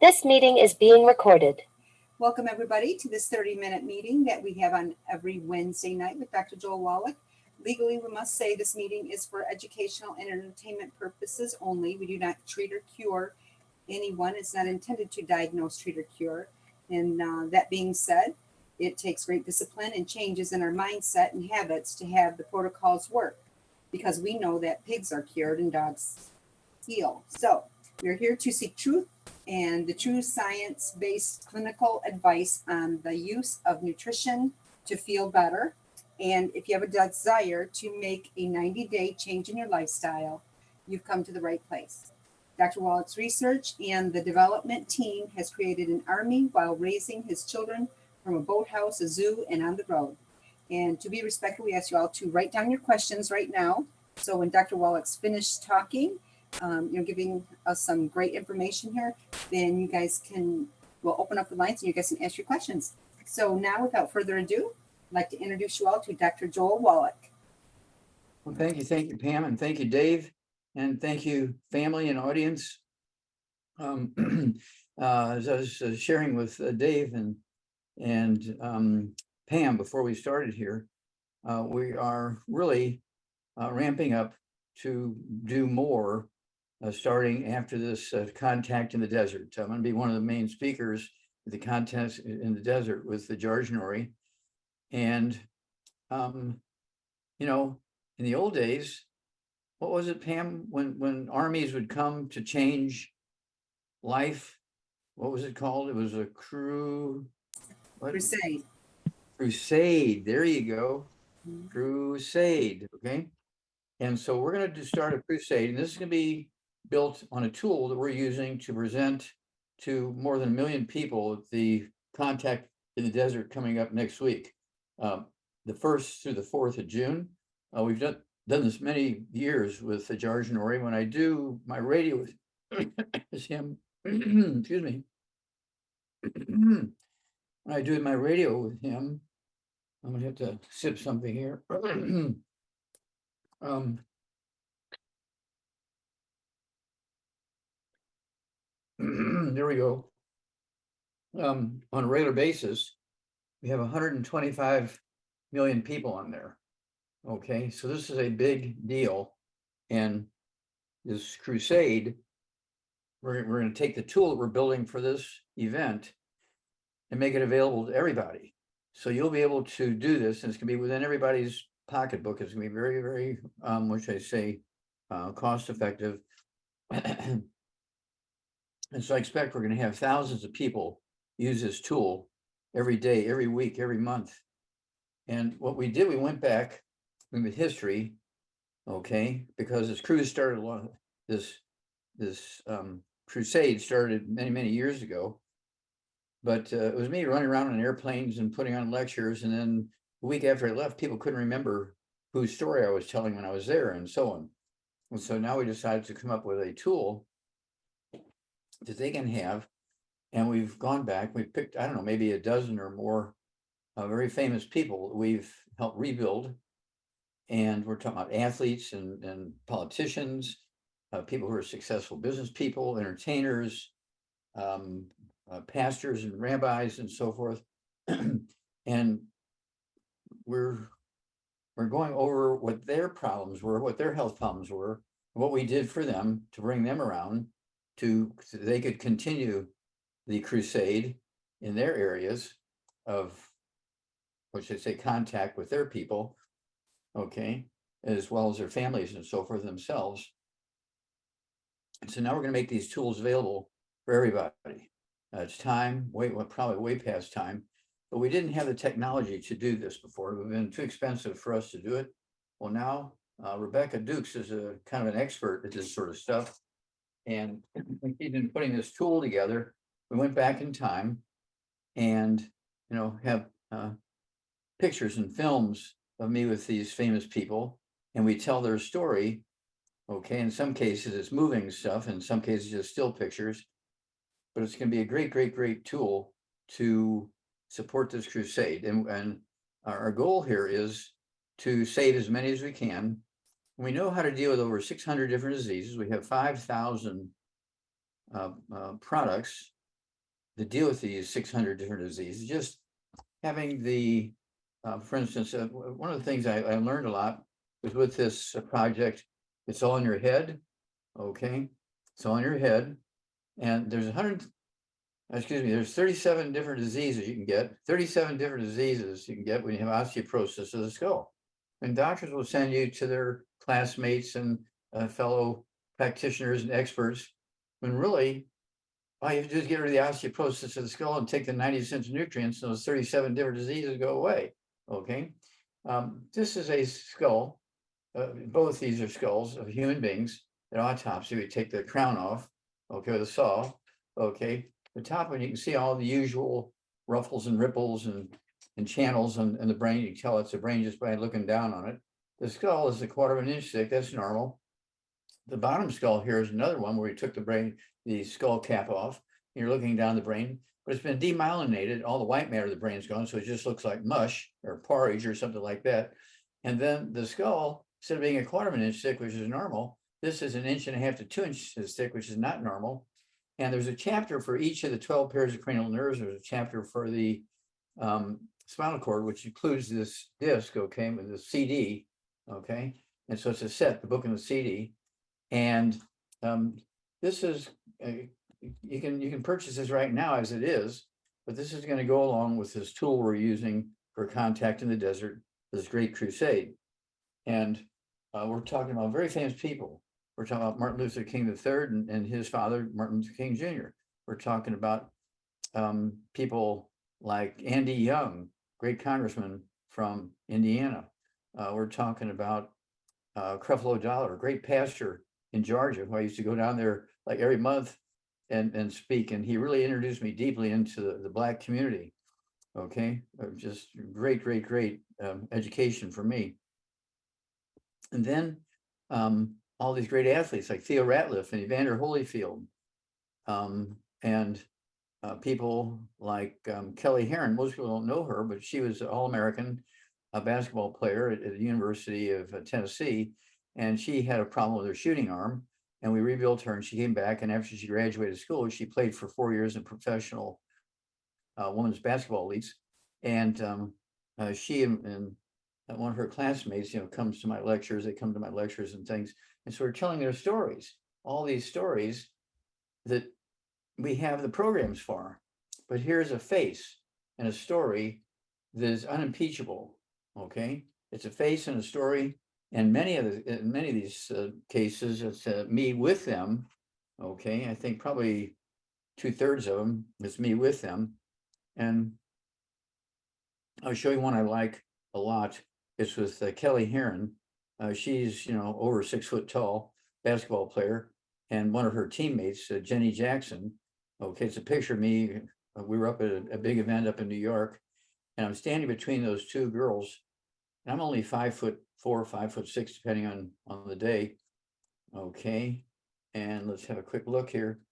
This meeting is being recorded. Welcome, everybody, to this 30-minute meeting that we have on every Wednesday night with Dr. Joel Wallach. Legally, we must say this meeting is for educational and entertainment purposes only. We do not treat or cure anyone. It's not intended to diagnose, treat, or cure. And that being said, it takes great discipline and changes in our mindset and habits to have the protocols work, because we know that pigs are cured and dogs heal. So we're here to seek truth and the true science-based clinical advice on the use of nutrition to feel better. And if you have a desire to make a 90-day change in your lifestyle, you've come to the right place. Dr. Wallach's research and the development team has created an army while raising his children from a boathouse, a zoo, and on the road. And to be respectful, we ask you all to write down your questions right now. So when Dr. Wallach's finished talking, giving us some great information here, then you guys we'll open up the lines and you guys can ask your questions. So now, without further ado, I'd like to introduce you all to Dr. Joel Wallach. Well, thank you, Pam, and thank you, Dave, and thank you, family and audience. As I was sharing with Dave and Pam before we started here, we are really ramping up to do more starting after this contact in the desert. I'm going to be one of the main speakers at the contest in the desert with the Jargonary. And, in the old days, what was it, Pam, when armies would come to change life? What was it called? It was a Crusade. Crusade. There you go. Mm-hmm. Crusade. Okay. And so we're going to start a crusade, and this is going to be built on a tool that we're using to present to more than 1 million people at the contact in the desert coming up next week, the 1st through the 4th of June. We've done this many years with the Jargonary. When I do my radio with him, excuse me. When I do my radio with him, I'm going to have to sip something here. There we go. On a regular basis, we have 125 million people on there. Okay, so this is a big deal. And this crusade, we're going to take the tool that we're building for this event and make it available to everybody. So you'll be able to do this, and it's going to be within everybody's pocketbook. It's going to be very, very, what should I say, cost effective. And so I expect we're going to have thousands of people use this tool every day, every week, every month. And what we did, we went back in the history, okay, because this cruise started this crusade started many, many years ago. But it was me running around on airplanes and putting on lectures. And then a week after I left, people couldn't remember whose story I was telling when I was there, and so on. And so now we decided to come up with a tool that they can have. And we've gone back, we've picked, I don't know, maybe a dozen or more very famous people that we've helped rebuild. And we're talking about athletes and politicians, people who are successful business people, entertainers, pastors and rabbis and so forth. And we're going over what their problems were, what their health problems were, what we did for them to bring them around so they could continue the crusade in their areas of, what should I say, contact with their people, okay, as well as their families and so forth themselves. And so now we're going to make these tools available for everybody. It's time, probably way past time, but we didn't have the technology to do this before. It would have been too expensive for us to do it. Well, now Rebecca Dukes is a kind of an expert at this sort of stuff. And he's been putting this tool together. We went back in time and, have pictures and films of me with these famous people, and we tell their story. Okay, in some cases it's moving stuff, in some cases just still pictures, but it's going to be a great, great, great tool to support this crusade. And our goal here is to save as many as we can. We know how to deal with over 600 different diseases. We have 5,000 products to deal with these 600 different diseases. Just having the, for instance, one of the things I learned a lot was with this project, it's all in your head, okay? It's all in your head. And there's 37 different diseases you can get, 37 different diseases you can get when you have osteoporosis of the skull. And doctors will send you to their classmates and fellow practitioners and experts, when really all you have to do is get rid of the osteoporosis of the skull and take the 90 essential nutrients, and those 37 different diseases go away. Okay. This is a skull. Both these are skulls of human beings. At autopsy, we take the crown off, okay, with a saw. Okay. The top one, you can see all the usual ruffles and ripples and channels in the brain. You can tell it's a brain just by looking down on it. The skull is 1/4 of an inch thick. That's normal. The bottom skull here is another one where we took the skull cap off. And you're looking down the brain, but it's been demyelinated. All the white matter of the brain's gone, so it just looks like mush or porridge or something like that. And then the skull, instead of being 1/4 of an inch thick, which is normal, this is 1.5 inches to 2 inches thick, which is not normal. And there's a chapter for each of the 12 pairs of cranial nerves. There's a chapter for the spinal cord, which includes this disc, okay, with the CD, okay. And so it's a set, the book and the CD. And this is, you can purchase this right now as it is, but this is going to go along with this tool we're using for Contact in the Desert, this great crusade. And we're talking about very famous people. We're talking about Martin Luther King III and his father, Martin Luther King Jr. We're talking about people like Andy Young, great congressman from Indiana. We're talking about Creflo Dollar, great pastor in Georgia, who I used to go down there like every month and speak. And he really introduced me deeply into the Black community. Okay, just great education for me. And then all these great athletes like Theo Ratliff and Evander Holyfield, and people like Kelly Herron. Most people don't know her, but she was an All-American basketball player at the University of Tennessee, and she had a problem with her shooting arm, and we rebuilt her, and she came back. And after she graduated school, she played for 4 years in professional women's basketball leagues. And she and one of her classmates, comes to my lectures. They come to my lectures and things, and so we're telling their stories, all these stories that we have the programs for. But here's a face and a story that is unimpeachable. Okay, it's a face and a story, and many of these cases, it's me with them. Okay, I think probably 2/3 of them is me with them, and I'll show you one I like a lot. It's with Kelly Herron. She's over 6 foot tall, basketball player, and one of her teammates, Jenny Jackson. Okay, it's a picture of me. We were up at a big event up in New York, and I'm standing between those two girls. And I'm only 5'4", 5'6", depending on the day. Okay, and let's have a quick look here.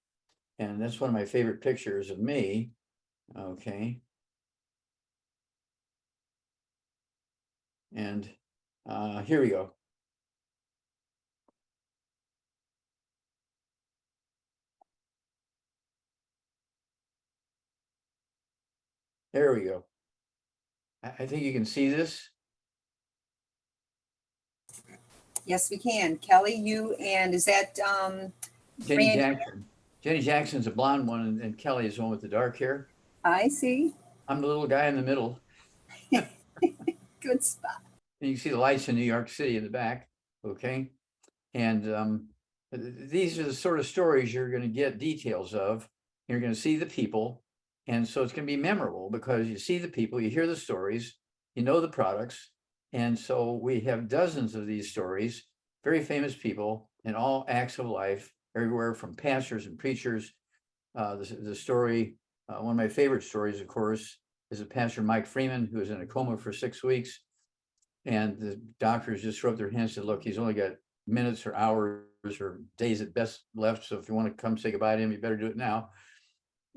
And that's one of my favorite pictures of me. Okay. And here we go. There we go. I think you can see this. Yes, we can. Kelly, you, and is that Jenny Randy? Jackson. Jenny Jackson's a blonde one, and Kelly is the one with the dark hair. I see. I'm the little guy in the middle. Good spot. And you can see the lights in New York City in the back. Okay. And these are the sort of stories you're going to get details of. You're going to see the people. And so it's going to be memorable because you see the people, you hear the stories, you know the products. And so we have dozens of these stories, very famous people in all acts of life, everywhere from pastors and preachers. The story, one of my favorite stories, of course, is of Pastor Mike Freeman, who was in a coma for 6 weeks. And the doctors just rubbed their hands and said, look, he's only got minutes or hours or days at best left. So if you want to come say goodbye to him, you better do it now.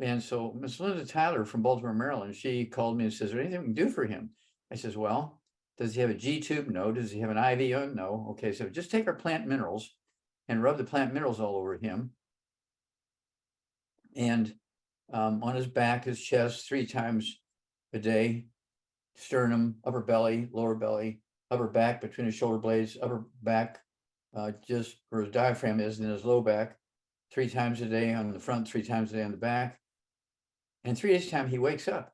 And so Miss Linda Tyler from Baltimore, Maryland, she called me and says, is there anything we can do for him? I says, well, does he have a G tube? No. Does he have an IV on? No. Okay, so just take our plant minerals and rub the plant minerals all over him. And on his back, his chest, 3 times a day, sternum, upper belly, lower belly, upper back between his shoulder blades, upper back, just where his diaphragm is, and his low back, 3 times a day on the front, 3 times a day on the back. And 3 days time he wakes up.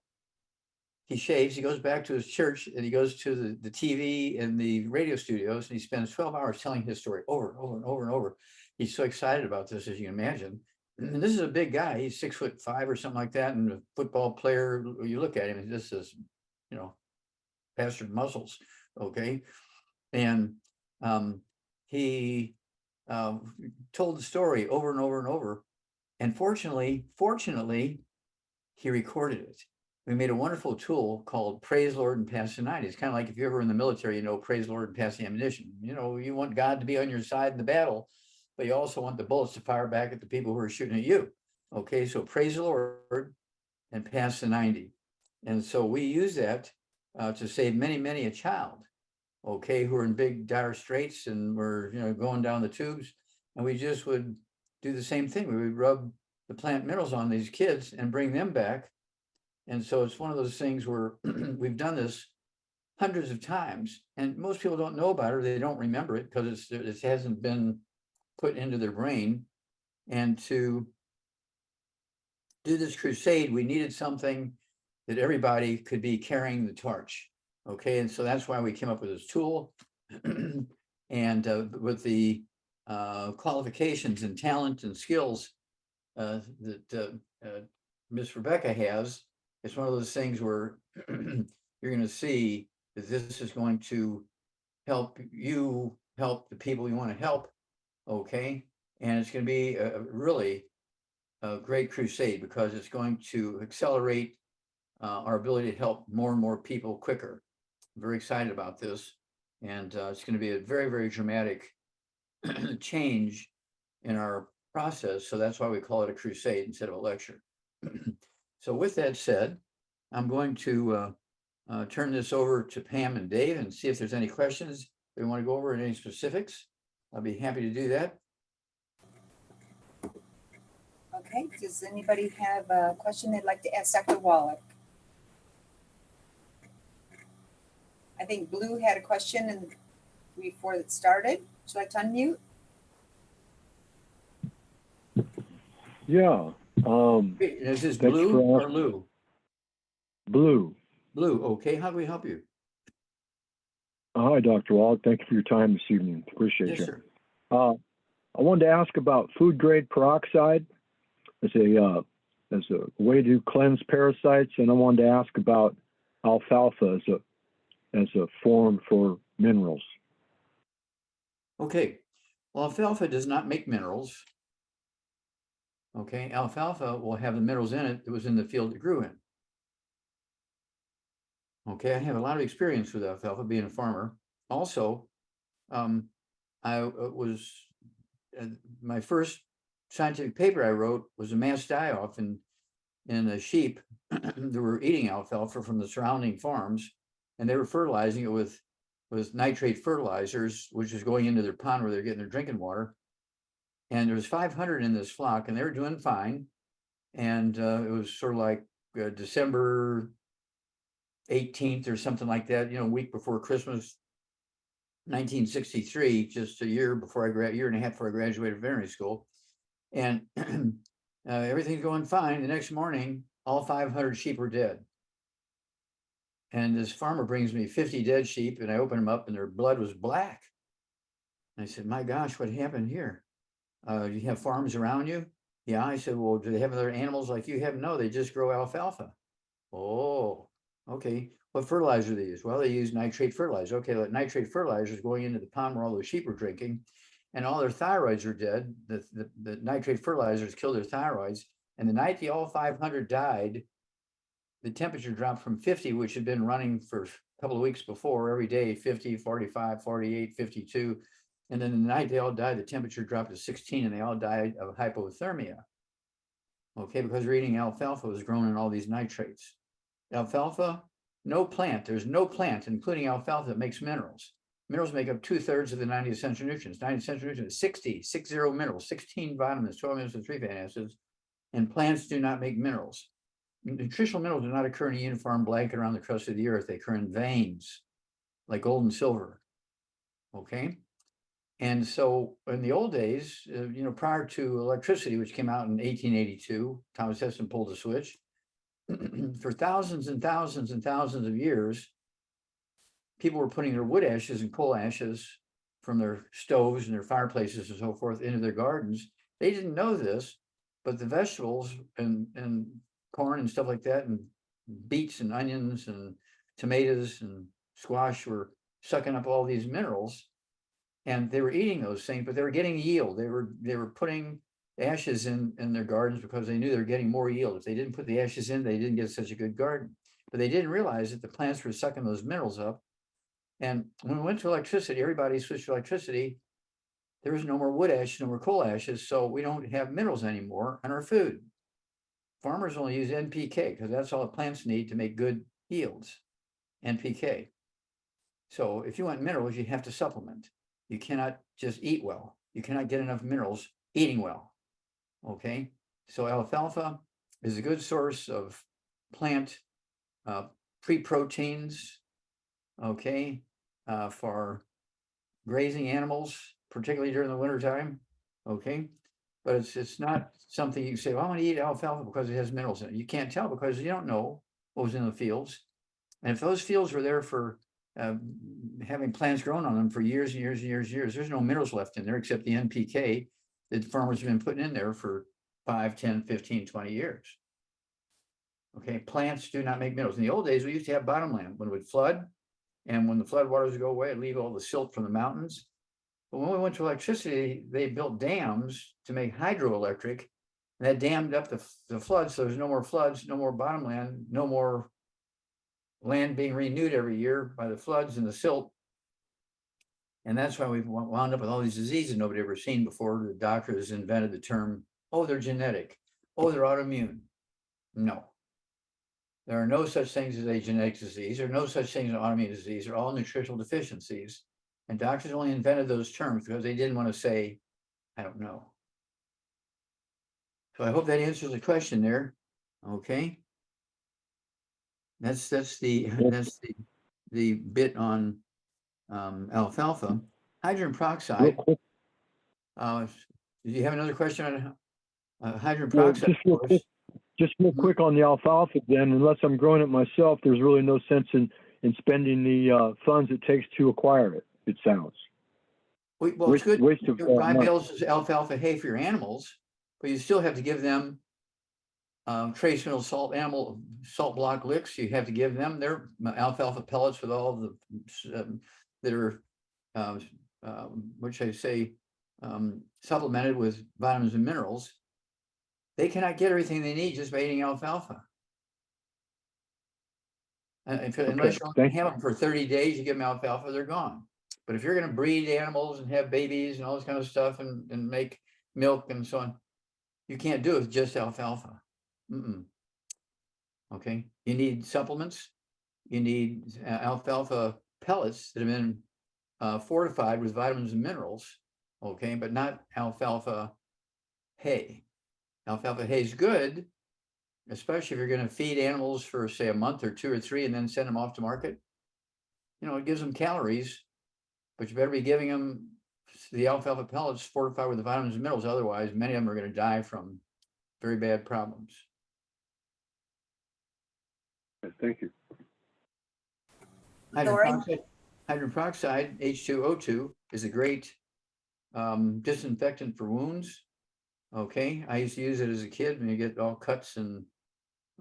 He shaves, he goes back to his church, and he goes to the TV and the radio studios, and he spends 12 hours telling his story over and over and over and over. He's so excited about this, as you can imagine. And this is a big guy. He's 6'5" or something like that, and a football player. You look at him, and this is, bastard muscles. Okay, and he told the story over and over and over. And fortunately, he recorded it. We made a wonderful tool called Praise Lord and Pass the Night. It's kind of like if you're ever in the military, praise Lord and pass the ammunition. You want God to be on your side in the battle, but you also want the bullets to fire back at the people who are shooting at you. Okay, so praise the Lord and pass the 90. And so we use that to save many a child, okay, who are in big dire straits and were going down the tubes. And we just would do the same thing. We would rub the plant minerals on these kids and bring them back. And so it's one of those things where we've done this hundreds of times, and most people don't know about it, or they don't remember it because it hasn't been put into their brain. And to do this crusade, we needed something that everybody could be carrying the torch. Okay, and so that's why we came up with this tool. And with the qualifications and talent and skills that Miss Rebecca has, it's one of those things where you're going to see that this is going to help you help the people you want to help. Okay, and it's going to be really a great crusade because it's going to accelerate our ability to help more and more people quicker. I'm very excited about this, and it's going to be a very dramatic change in our process. So that's why we call it a crusade instead of a lecture. So with that said, I'm going to turn this over to Pam and Dave and see if there's any questions we want to go over in any specifics. I'll be happy to do that. Okay, does anybody have a question they'd like to ask Dr. Wallach? I think Blue had a question before it started. Should I unmute? Yeah. Is this Blue or Lou? Blue. Blue, okay. How can we help you? Hi, Dr. Wallach. Thank you for your time this evening. Appreciate Yes, you. sir. I wanted to ask about food grade peroxide as a way to cleanse parasites, and I wanted to ask about alfalfa as a form for minerals. Okay. Well, alfalfa does not make minerals. Okay, alfalfa will have the minerals in it that was in the field it grew in. Okay, I have a lot of experience with alfalfa being a farmer. Also, I was my first scientific paper I wrote was a mass die-off in the sheep that were eating alfalfa from the surrounding farms, and they were fertilizing it with nitrate fertilizers, which is going into their pond where they're getting their drinking water. And there was 500 in this flock, and they were doing fine. And it was sort of like December 18th or something like that, a week before Christmas, 1963, just a year and a half before I graduated veterinary school. And everything's going fine. The next morning, all 500 sheep were dead. And this farmer brings me 50 dead sheep, and I open them up, and their blood was black. And I said, my gosh, what happened here? Do you have farms around you? Yeah. I said, well, do they have other animals like you have? No, they just grow alfalfa. Oh, okay. What fertilizer do they use? Well, they use nitrate fertilizer. Okay, that nitrate fertilizer is going into the pond where all the sheep are drinking, and all their thyroids are dead. The nitrate fertilizers kill their thyroids. And the night all 500 died, the temperature dropped from 50, which had been running for a couple of weeks before, every day, 50, 45, 48, 52. And then the night they all died, the temperature dropped to 16, and they all died of hypothermia. Okay, because we're eating alfalfa was grown in all these nitrates. Alfalfa, there's no plant, including alfalfa, that makes minerals. Minerals make up 2/3 of the 90 essential nutrients. 90 essential nutrients, 60 minerals, 16 vitamins, 12 minerals, and 3 fatty acids, And plants do not make minerals. Nutritional minerals do not occur in a uniform blanket around the crust of the earth. They occur in veins, like gold and silver. Okay. And so in the old days, prior to electricity, which came out in 1882, Thomas Edison pulled the switch. For thousands and thousands and thousands of years, people were putting their wood ashes and coal ashes from their stoves and their fireplaces and so forth into their gardens. They didn't know this, but the vegetables and corn and stuff like that, and beets and onions and tomatoes and squash were sucking up all these minerals, and they were eating those things, but they were getting yield. They were putting ashes in their gardens because they knew they were getting more yield. If they didn't put the ashes in, they didn't get such a good garden. But they didn't realize that the plants were sucking those minerals up. And when we went to electricity, everybody switched to electricity. There was no more wood ashes, no more coal ashes, so we don't have minerals anymore in our food. Farmers only use NPK because that's all the plants need to make good yields, NPK. So if you want minerals, you have to supplement. You cannot just eat well. You cannot get enough minerals eating well. Okay, so alfalfa is a good source of plant pre-proteins, okay, for grazing animals, particularly during the wintertime, okay? But it's not something you can say, well, I want to eat alfalfa because it has minerals in it. You can't tell because you don't know what was in the fields. And if those fields were there for having plants grown on them for years and years and years and years, there's no minerals left in there except the NPK that farmers have been putting in there for 5, 10, 15, 20 years. Okay, plants do not make minerals. In the old days, we used to have bottomland when it would flood, and when the floodwaters would go away, it'd leave all the silt from the mountains. But when we went to electricity, they built dams to make hydroelectric, and that dammed up the floods, so there's no more floods, no more bottomland, no more land being renewed every year by the floods and the silt. And that's why we've wound up with all these diseases nobody ever seen before. The doctors invented the term, oh, they're genetic, oh, they're autoimmune. No. There are no such things as a genetic disease. There are no such things as an autoimmune disease. They're all nutritional deficiencies. And doctors only invented those terms because they didn't want to say, I don't know. So I hope that answers the question there. Okay. That's the bit on alfalfa. Hydrogen peroxide. Did you have another question on hydrogen peroxide? Just real quick on the alfalfa then, unless I'm growing it myself, there's really no sense in spending the funds it takes to acquire it, it sounds. Well, it's good. Waste of buy money. bales of alfalfa hay for your animals, but you still have to give them trace mineral salt block licks. You have to give them their alfalfa pellets with all the that are what should I say, supplemented with vitamins and minerals. They cannot get everything they need just by eating alfalfa. Unless you only have them for 30 days, you give them alfalfa, they're gone. But if you're going to breed animals and have babies and all this kind of stuff and make milk and so on, you can't do it with just alfalfa. Okay, you need supplements. You need alfalfa pellets that have been fortified with vitamins and minerals. Okay, but not alfalfa hay. Alfalfa hay is good, especially if you're going to feed animals for, say, a month or 2 or 3 and then send them off to market. It gives them calories, but you better be giving them the alfalfa pellets fortified with the vitamins and minerals. Otherwise, many of them are going to die from very bad problems. Thank you. Hydrogen peroxide, H2O2, is a great disinfectant for wounds. Okay, I used to use it as a kid when you get all cuts and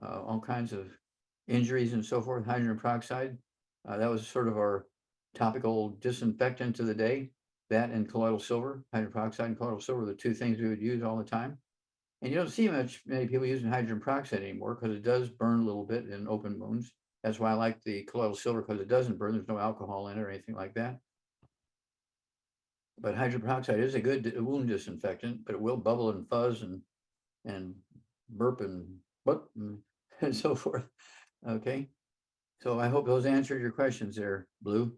all kinds of injuries and so forth. Hydrogen peroxide, that was sort of our topical disinfectant of the day. That and colloidal silver, hydrogen peroxide and colloidal silver are the 2 things we would use all the time. And you don't see many people using hydrogen peroxide anymore because it does burn a little bit in open wounds. That's why I like the colloidal silver, because it doesn't burn. There's no alcohol in it or anything like that. But hydrogen peroxide is a good wound disinfectant, but it will bubble and fuzz and burp and so forth. Okay. So I hope those answered your questions there, Blue.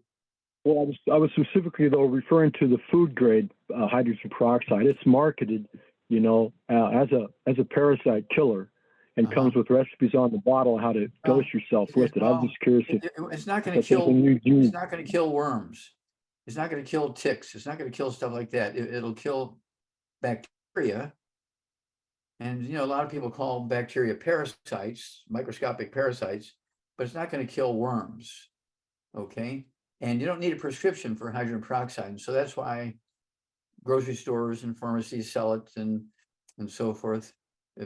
Well, I was specifically though referring to the food grade hydrogen peroxide. It's marketed as a parasite killer, and comes with recipes on the bottle how to dose yourself with it. I'm just curious if It's not going to that's kill. something you use. It's not going to kill worms. It's not going to kill ticks. It's not going to kill stuff like that. It'll kill bacteria. And a lot of people call bacteria parasites, microscopic parasites, but it's not going to kill worms. Okay. And you don't need a prescription for hydrogen peroxide. And so that's why grocery stores and pharmacies sell it and so forth,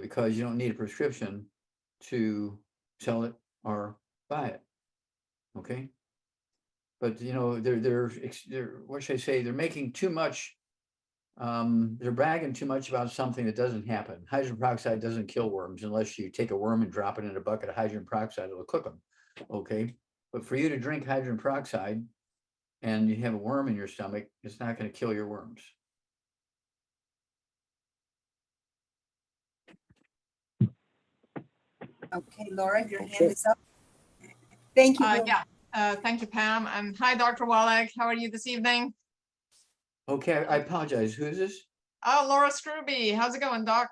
because you don't need a prescription to sell it or buy it. Okay. But they're what should I say? They're making too much. They're bragging too much about something that doesn't happen. Hydrogen peroxide doesn't kill worms unless you take a worm and drop it in a bucket of hydrogen peroxide. It'll cook them. Okay. But for you to drink hydrogen peroxide and you have a worm in your stomach, it's not going to kill your worms. Okay, Laura, your hand is up. Thank you. Thank you, Pam. And hi, Dr. Wallach. How are you this evening? Okay, I apologize. Who is this? Oh, Laura Scrooby. How's it going, Doc?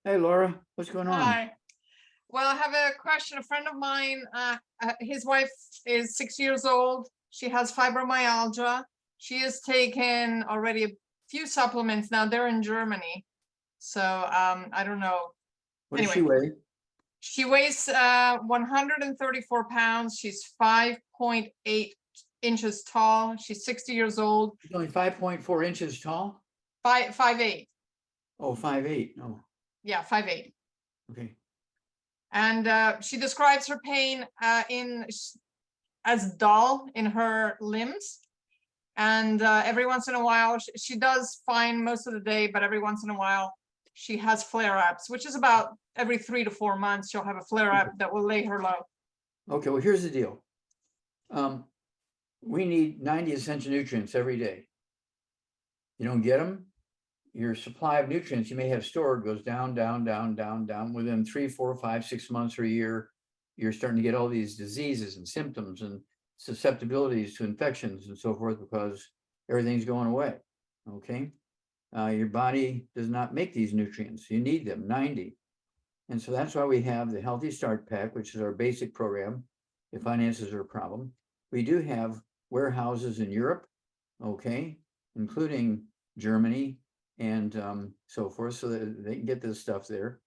Hey, Laura. What's going on? Hi. Well, I have a question. A friend of mine, his wife is 6 years old. She has fibromyalgia. She has taken already a few supplements. Now they're in Germany. So I don't know. What does she weigh? She weighs 134 pounds. She's 5.8 inches tall. She's 60 years old. She's only 5.4 inches tall? 5'8". Oh, 5'8". Oh. Yeah, 5'8". Okay. And she describes her pain as dull in her limbs. And every once in a while, she does fine most of the day, but every once in a while, she has flare-ups, which is about every 3 to 4 months, she'll have a flare-up that will lay her low. Okay, well, here's the deal. We need 90 essential nutrients every day. You don't get them, your supply of nutrients you may have stored goes down, down, down, down, down. Within 3, 4, 5, 6 months or a year, you're starting to get all these diseases and symptoms and susceptibilities to infections and so forth because everything's going away. Okay. Your body does not make these nutrients. You need them, 90. And so that's why we have the Healthy Start Pack, which is our basic program. If finances are a problem, we do have warehouses in Europe, okay, including Germany and so forth, so that they can get this stuff there.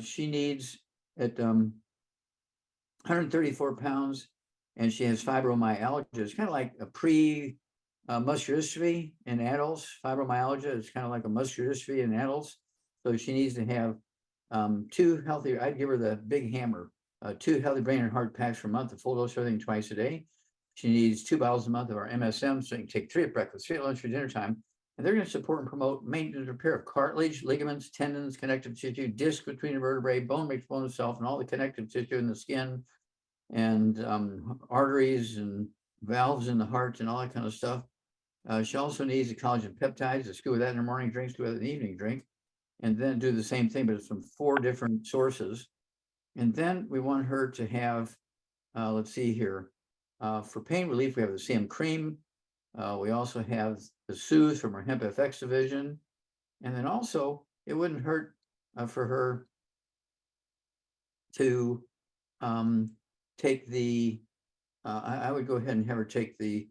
She needs at 134 pounds, and she has fibromyalgia. It's kind of like a muscular dystrophy in adults. Fibromyalgia is kind of like a muscular dystrophy in adults. So she needs to have 2 healthy, I'd give her the big hammer, 2 healthy brain and heart packs per month, a full dose of everything twice a day. She needs 2 bottles a month of our MSM, so you can take 3 at breakfast, 3 at lunch, for dinner time. And they're going to support and promote maintenance and repair of cartilage, ligaments, tendons, connective tissue, disc between the vertebrae, bone makes bone itself, and all the connective tissue in the skin, and arteries and valves in the heart and all that kind of stuff. She also needs the collagen peptides. Let's go with that in the morning drink, go with that in the evening drink, and then do the same thing, but it's from 4 different sources. And then we want her to have, let's see here, for pain relief, we have the CM cream. We also have the Soothe from our Hemp FX division. And then also, it wouldn't hurt for her to take the, I would go ahead and have her take the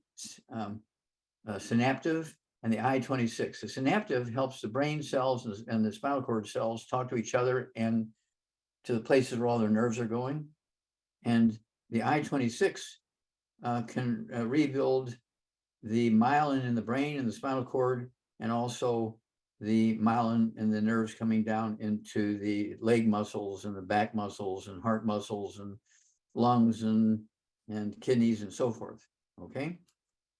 Synaptive and the I-26. The Synaptive helps the brain cells and the spinal cord cells talk to each other and to the places where all their nerves are going. And the I-26 can rebuild the myelin in the brain and the spinal cord, and also the myelin and the nerves coming down into the leg muscles and the back muscles and heart muscles and lungs and kidneys and so forth. Okay.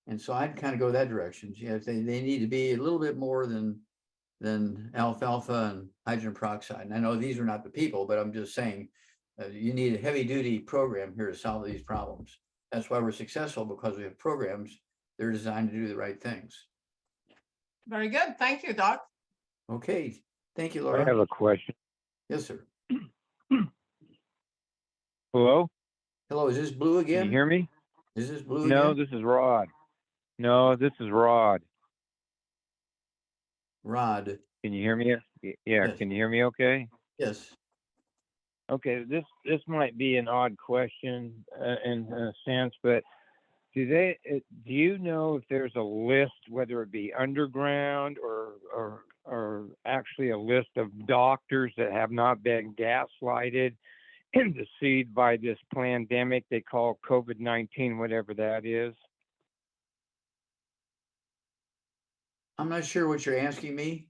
And so I'd kind of go that direction. Yeah, they need to be a little bit more than alfalfa and hydrogen peroxide. And I know these are not the people, but I'm just saying you need a heavy duty program here to solve these problems. That's why we're successful, because we have programs that are designed to do the right things. Very good. Thank you, Doc. Okay. Thank you, Laura. I have a question. Yes, sir. Hello? Hello, is this Blue again? Can you hear me? Is this Blue No, again? this is Rod. No, this is Rod. Rod. Can you hear me? Yeah, Yes. can you hear me okay? Yes. Okay, this might be an odd question in a sense, but do you know if there's a list, whether it be underground or actually a list of doctors that have not been gaslighted and deceived by this pandemic they call COVID-19, whatever that is? I'm not sure what you're asking me.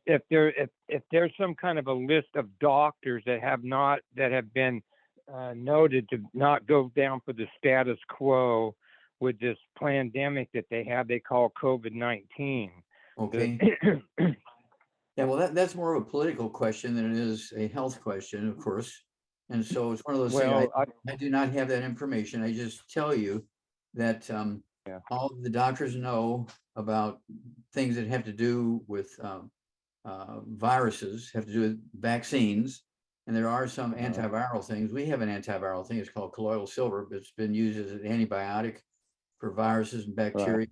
If there's some kind of a list of doctors that have been noted to not go down for the status quo with this pandemic that they call COVID-19. Okay. Yeah, well, that's more of a political question than it is a health question, of course. And so it's one of those things, Well, I do not have that information. I just tell you that Yeah. all of the doctors know about things that have to do with viruses, have to do with vaccines. And there are some antiviral things. We have an antiviral thing. It's called colloidal silver, but it's been used as an antibiotic for viruses and bacteria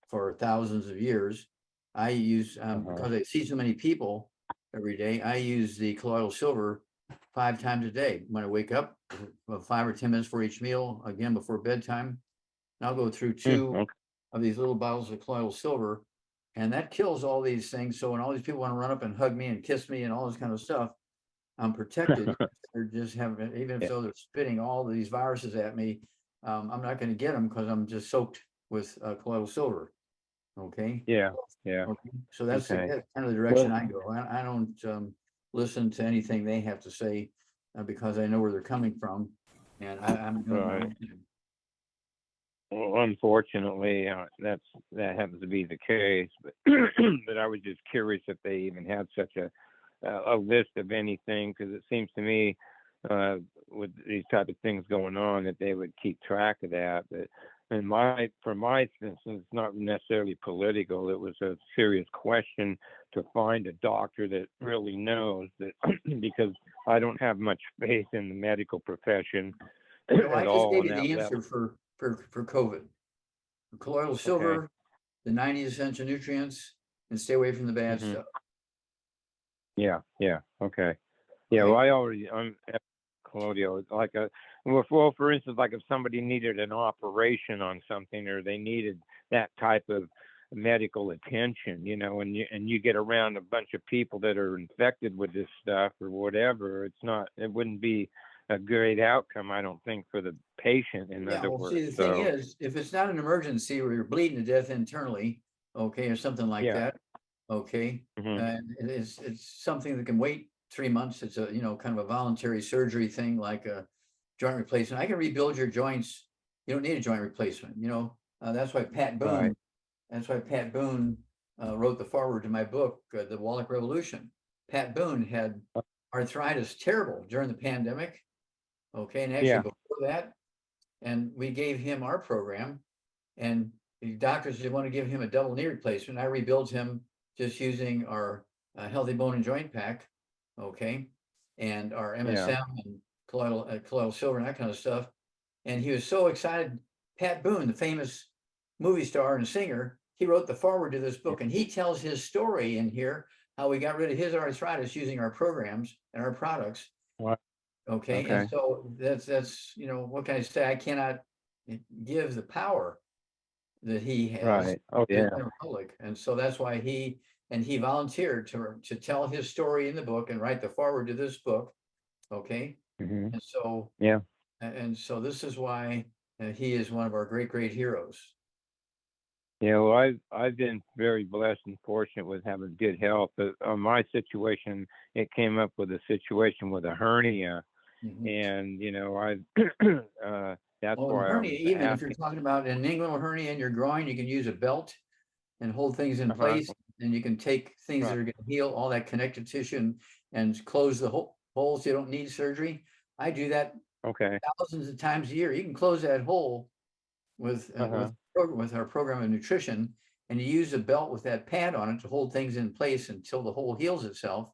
for thousands of years. I use, because I see so many people every day, I use the colloidal silver 5 times a day. When I wake up, 5 or 10 minutes for each meal, again before bedtime. And I'll go through 2 okay. of these little bottles of colloidal silver, and that kills all these things. So when all these people want to run up and hug me and kiss me and all this kind of stuff, I'm protected. They're just having, even if Yeah. so they're spitting all these viruses at me, I'm not going to get them because I'm just soaked with colloidal silver. Okay. Yeah. Okay. So that's Okay. that's kind of the direction I go. I don't listen to anything they have to say because I know where they're coming from, and I'm doing my Right. own thing. Well, unfortunately, that happens to be the case. But but I was just curious if they even had such a list of anything, because it seems to me with these type of things going on that they would keep track of that. But for my instance, it's not necessarily political. It was a serious question to find a doctor that really knows that, because I don't have much faith in the medical profession So I at just all gave on you that the answer level. for COVID. Colloidal silver, the 90 essential nutrients, and stay away from the bad Mhm. stuff. Yeah. Okay. Yeah, Okay? well, I'm colloidal. Like for instance, like if somebody needed an operation on something, or they needed that type of medical attention, and you get around a bunch of people that are infected with this stuff or whatever, it wouldn't be a great outcome, I don't think, for the patient, in Yeah, other well, see, the words. thing So, is, if it's not an emergency where you're bleeding to death internally, okay, or something like yeah. that, okay, Mhm. and it's something that can wait 3 months. It's a, kind of a voluntary surgery thing, like a joint replacement. I can rebuild your joints. You don't need a joint replacement, that's why Pat Boone, Right. wrote the foreword to my book, The Wallach Revolution. Pat Boone had arthritis terrible during the pandemic, okay, and actually Yeah. before that. And we gave him our program, and the doctors didn't want to give him a double knee replacement. I rebuilt him just using our healthy bone and joint pack, okay, and our MSM and colloidal silver and that kind of stuff. And he was so excited. Pat Boone, the famous movie star and singer, he wrote the foreword to this book, and he tells his story in here, how we got rid of his arthritis using our programs and our products. What? Okay, Okay. and so that's what can I say? I cannot give the power that he has Right. Oh, to yeah. the general public, and so that's why he volunteered to tell his story in the book and write the foreword to this book. Okay, Mhm. and so Yeah. this is why he is one of our great heroes. Yeah, well, I've been very blessed and fortunate with having good health. But on my situation, it came up with a situation with a hernia, Mhm. and I that's Well, why I hernia, was even if you're asking. talking about an inguinal hernia in your groin, you can use a belt and hold things in Uh-huh. place, and you can take things that Right. are going to heal all that connective tissue and close the holes. You don't need surgery. I do that Okay. thousands of times a year. You can close that hole with Uh-huh. with our program of nutrition, and you use a belt with that pad on it to hold things in place until the hole heals itself.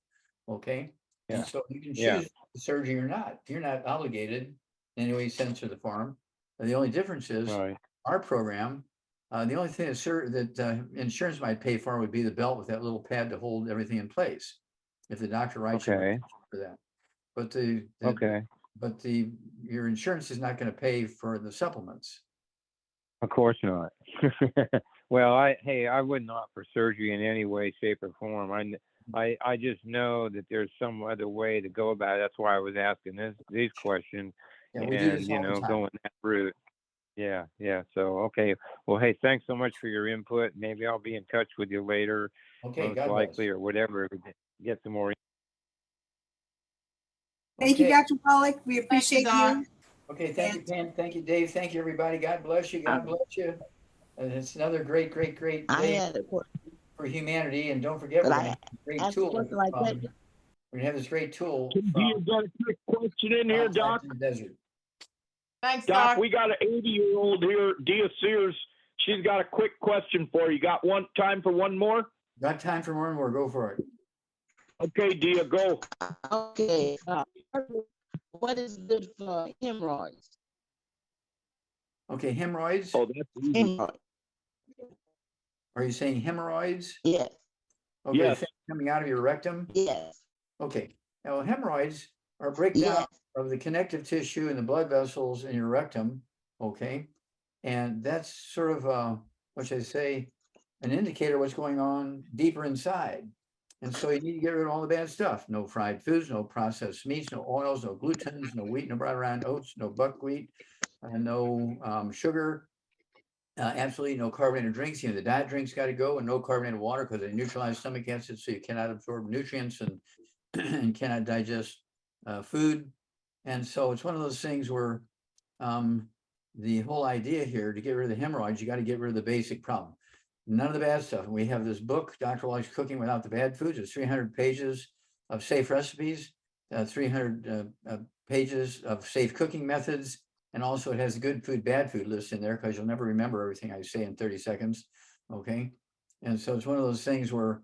Okay, and Yeah. so you can Yeah. choose the surgery or not. You're not obligated in any way, sense, or the form. The only difference is Right. our program The only thing that insurance might pay for would be the belt with that little pad to hold everything in place. If the doctor writes you Okay. for that. But Okay. your insurance is not going to pay for the supplements. Of course not. Well, I wouldn't opt for surgery in any way, shape, or form. I just know that there's some other way to go about it. That's why I was asking these questions, Yeah, we do this and all the time. going that route. Yeah. So okay. Well, hey, thanks so much for your input. Maybe I'll be in touch with you later, Okay, most God likely, bless. or whatever, to get some more. Thank you, Okay. Dr. Wallach. We appreciate Doc. you. Okay, thank you, Pam. Thank you, Dave. Thank you, everybody. God bless you. God bless you. And it's another great I day had a question, for humanity. And don't forget, but we're I going to have a great asked a tool. question like that. We're going to have this great tool Do you got a quick question in here, Doc? in the desert. Thanks, Doc, Doc. we got an 80-year-old here, Dia Sears. She's got a quick question for you. Got time for one more? Got time for one more? Go for it. Okay, Dia, go. Okay, what is good for hemorrhoids? Okay, hemorrhoids. Oh, that's easy. Hemorrhoids, Are you saying hemorrhoids? yes, Okay, Yes. things coming out of your rectum. yes, Okay, now hemorrhoids are a breakdown yes. of the connective tissue and the blood vessels in your rectum. Okay, and that's sort of what should I say, an indicator of what's going on deeper inside. And so you need to get rid of all the bad stuff. No fried foods, no processed meats, no oils, no glutens, no wheat, no brought around oats, no buckwheat, no sugar. Absolutely no carbonated drinks. The diet drinks got to go, and no carbonated water because they neutralize stomach acid, so you cannot absorb nutrients and and cannot digest food. And so it's one of those things where the whole idea here to get rid of the hemorrhoids, you got to get rid of the basic problem. None of the bad stuff. And we have this book, Dr. Wallach's Cooking Without the Bad Foods. It's 300 pages of safe recipes, 300 pages of safe cooking methods. And also it has a good food, bad food list in there because you'll never remember everything I say in 30 seconds. Okay. And so it's one of those things where,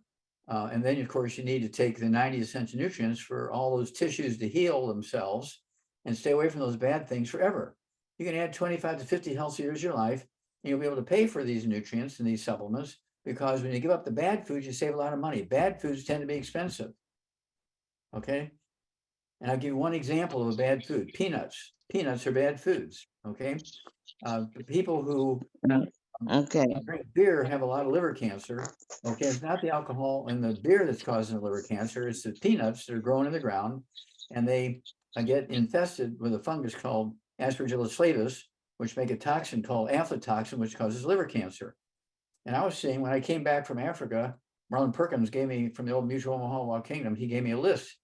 and then of course you need to take the 90 essential nutrients for all those tissues to heal themselves and stay away from those bad things forever. You can add 25 to 50 healthy years of your life, and you'll be able to pay for these nutrients and these supplements, because when you give up the bad foods, you save a lot of money. Bad foods tend to be expensive. Okay. And I'll give you one example of a bad food. Peanuts. Peanuts are bad foods. Okay. People who Okay, drink beer have a lot of liver cancer. Okay. It's not the alcohol in the beer that's causing the liver cancer. It's the peanuts that are growing in the ground, and they get infested with a fungus called Aspergillus flavus, which make a toxin called aflatoxin, which causes liver cancer. And I was seeing, when I came back from Africa, Marlon Perkins gave me, from the old Mutual Omaha Wild Kingdom, he gave me a list.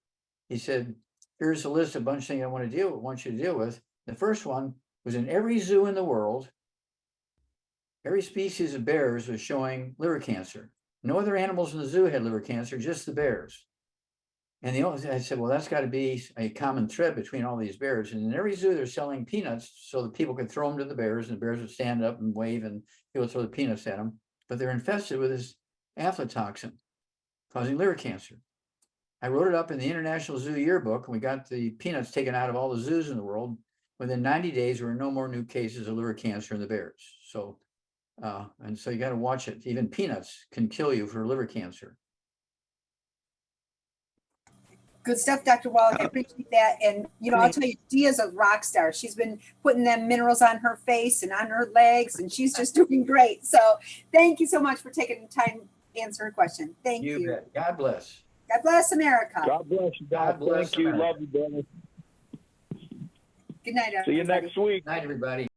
He said, here's a list of a bunch of things I want you to deal with. The first one was, in every zoo in the world, every species of bears was showing liver cancer. No other animals in the zoo had liver cancer, just the bears. And I said, well, that's got to be a common thread between all these bears. And in every zoo, they're selling peanuts so that people could throw them to the bears, and the bears would stand up and wave, and people would throw the peanuts at them. But they're infested with this aflatoxin, causing liver cancer. I wrote it up in the International Zoo Yearbook, and we got the peanuts taken out of all the zoos in the world. Within 90 days, there were no more new cases of liver cancer in the bears. So, and so you got to watch it. Even peanuts can kill you for liver cancer. Good stuff, Dr. Wallach. I appreciate that. And, I'll tell you, Dia's a rock star. She's been putting them minerals on her face and on her legs, and she's just doing great. So thank you so much for taking the time to answer her question. Thank you. You bet. God bless. God bless America. God bless you, Doc. God bless Thank you. America. Love you, brother. Good night, everybody. See you next week. Night, everybody.